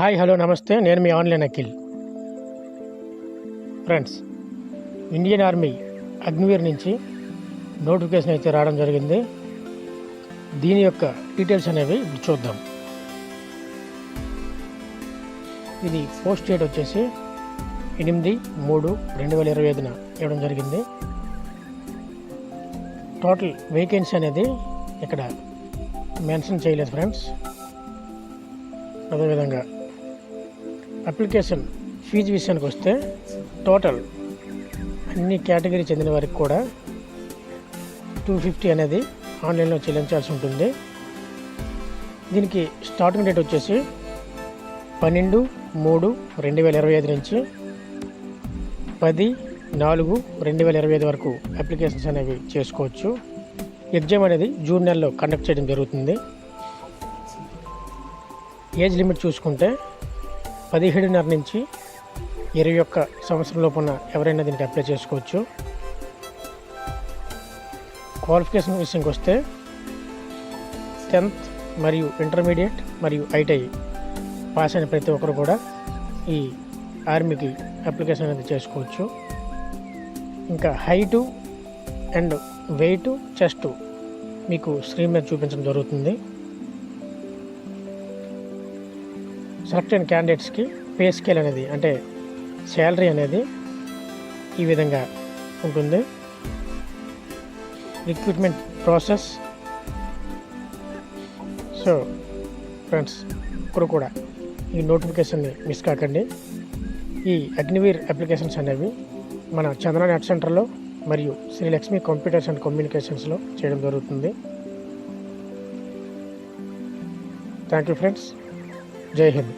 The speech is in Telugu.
హాయ్ హలో నమస్తే, నేను మీ online Akhil. Friends, Indian army Agniveer నుంచి నోటిఫికేషన్ అయితే రావడం జరిగింది. దీని యొక్క డీటెయిల్స్ అనేవి ఇప్పుడు చూద్దాం. ఇది పోస్ట్ డేట్ వచ్చేసి 8/3/2025 ఇవ్వడం జరిగింది. టోటల్ వేకెన్సీ అనేది ఇక్కడ మెన్షన్ చేయలేదు ఫ్రెండ్స్. అదేవిధంగా అప్లికేషన్ ఫీజు విషయానికి వస్తే టోటల్ అన్ని కేటగిరీ చెందిన వారికి కూడా 250 అనేది ఆన్లైన్లో చెల్లించాల్సి ఉంటుంది. దీనికి స్టార్టింగ్ డేట్ వచ్చేసి 12/3/2025 నుంచి 10/4/2025 వరకు అప్లికేషన్స్ అనేవి చేసుకోవచ్చు. ఎగ్జామ్ అనేది జూన్ నెలలో కండక్ట్ చేయడం జరుగుతుంది. ఏజ్ లిమిట్ చూసుకుంటే 17.5 నుంచి 21 సంవత్సరం లోపున్న ఎవరైనా దీనికి అప్లై చేసుకోవచ్చు. క్వాలిఫికేషన్ విషయంకి వస్తే 10th మరియు ఇంటర్మీడియట్ మరియు ఐటీఐ పాస్ అయిన ప్రతి ఒక్కరు కూడా ఈ ఆర్మీకి అప్లికేషన్ అనేది చేసుకోవచ్చు. ఇంకా హైటు అండ్ వెయిట్, చెస్ట్ మీకు స్క్రీన్ మీద చూపించడం జరుగుతుంది. సెలెక్ట్ అయిన క్యాండిడేట్స్కి పే స్కేల్ అనేది అంటే శాలరీ అనేది ఈ విధంగా ఉంటుంది. Recruitment process. సో ఫ్రెండ్స్, ఇప్పుడు కూడా ఈ నోటిఫికేషన్ని మిస్ కాకండి. ఈ అగ్నివీర్ అప్లికేషన్స్ అనేవి మన చందన నెట్ సెంటర్లో మరియు శ్రీ లక్ష్మి కంప్యూటర్స్ అండ్ కమ్యూనికేషన్స్లో చేయడం జరుగుతుంది. Thank you friends. జై హింద్.